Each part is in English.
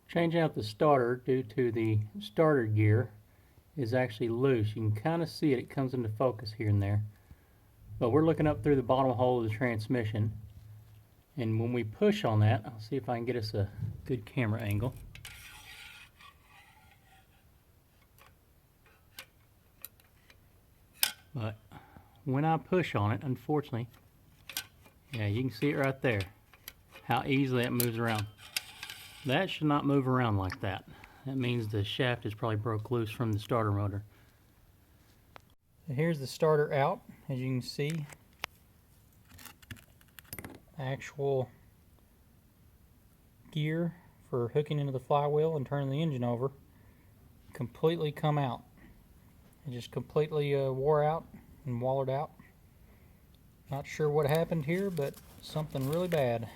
Changing out the starter due to the starter gear is actually loose. You can kind of see it. It comes into focus here and there. But we're looking up through the bottom hole of the transmission. And when we push on that, I'll see if I can get us a good camera angle. But when I push on it, unfortunately, yeah, you can see it right there, how easily it moves around. That should not move around like that. That means the shaft is probably broke loose from the starter motor. So here's the starter out. As you can see, actual gear for hooking into the flywheel and turning the engine over completely come out. It just completely wore out and wallered out. Not sure what happened here, but something really bad.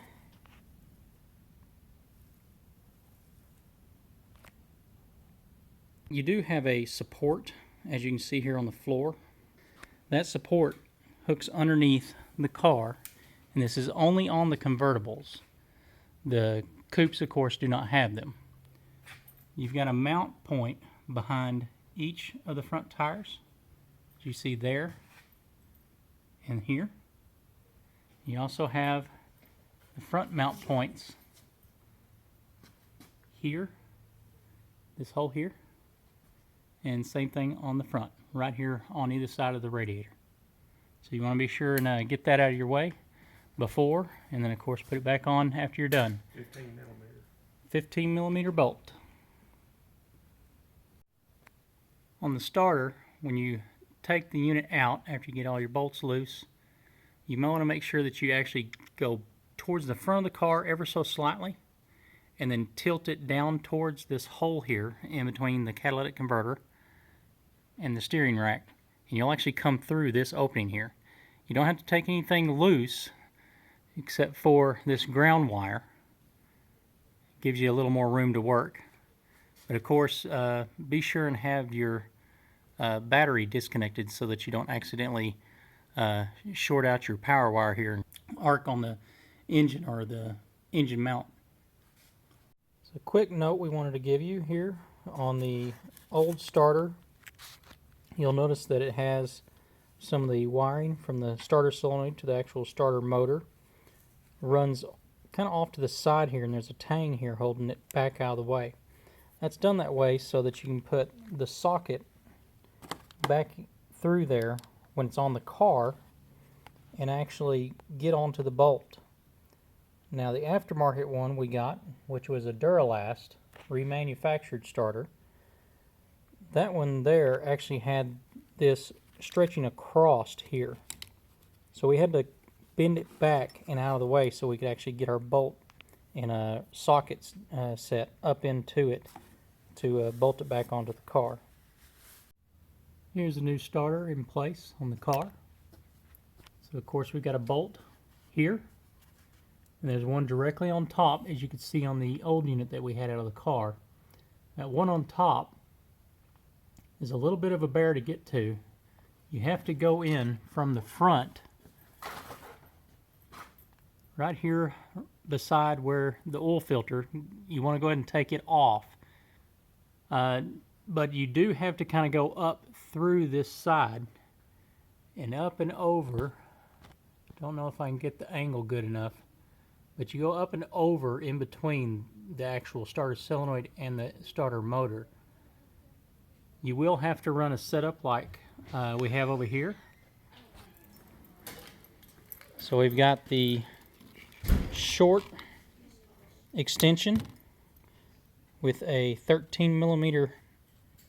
You do have a support, as you can see here on the floor. That support hooks underneath the car, and this is only on the convertibles. The coupes, of course, do not have them. You've got a mount point behind each of the front tires, as you see there and here. You also have the front mount points here, this hole here, and same thing on the front, right here on either side of the radiator. So you want to be sure and get that out of your way before, and then of course put it back on after you're done. 15 millimeter bolt. On the starter, when you take the unit out after you get all your bolts loose, you might want to make sure that you actually go towards the front of the car ever so slightly, and then tilt it down towards this hole here in between the catalytic converter and the steering rack, and you'll actually come through this opening here. You don't have to take anything loose except for this ground wire. It gives you a little more room to work. But of course, be sure and have your battery disconnected so that you don't accidentally short out your power wire here and arc on the engine or the engine mount. So a quick note we wanted to give you here on the old starter. You'll notice that it has some of the wiring from the starter solenoid to the actual starter motor. Runs kind of off to the side here, and there's a tang here holding it back out of the way. That's done that way so that you can put the socket back through there when it's on the car and actually get onto the bolt. Now the aftermarket one we got, which was a Duralast remanufactured starter, that one there actually had this stretching across here. So we had to bend it back and out of the way so we could actually get our bolt and a socket set up into it to bolt it back onto the car. Here's the new starter in place on the car. So of course we've got a bolt here, and there's one directly on top, as you can see on the old unit that we had out of the car. That one on top is a little bit of a bear to get to. You have to go in from the front, right here beside where the oil filter. You want to go ahead and take it off. But you do have to kind of go up through this side and up and over. Don't know if I can get the angle good enough, but you go up and over in between the actual starter solenoid and the starter motor. You will have to run a setup like we have over here. So we've got the short extension with a 13 millimeter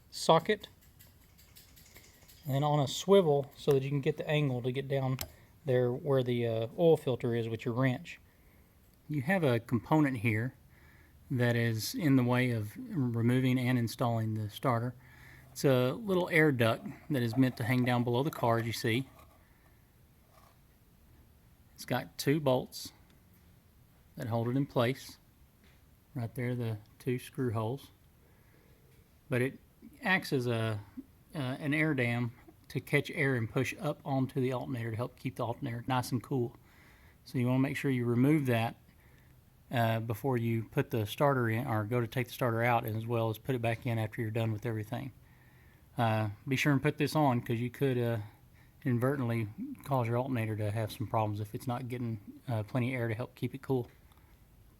socket, and then on a swivel so that you can get the angle to get down there where the oil filter is with your wrench. You have a component here that is in the way of removing and installing the starter. It's a little air duct that is meant to hang down below the car, as you see. It's got two bolts that hold it in place. Right there, the two screw holes. But it acts as an air dam to catch air and push up onto the alternator to help keep the alternator nice and cool. So you want to make sure you remove that before you put the starter in or go to take the starter out, as well as put it back in after you're done with everything. Be sure and put this on, because you could inadvertently cause your alternator to have some problems if it's not getting plenty of air to help keep it cool.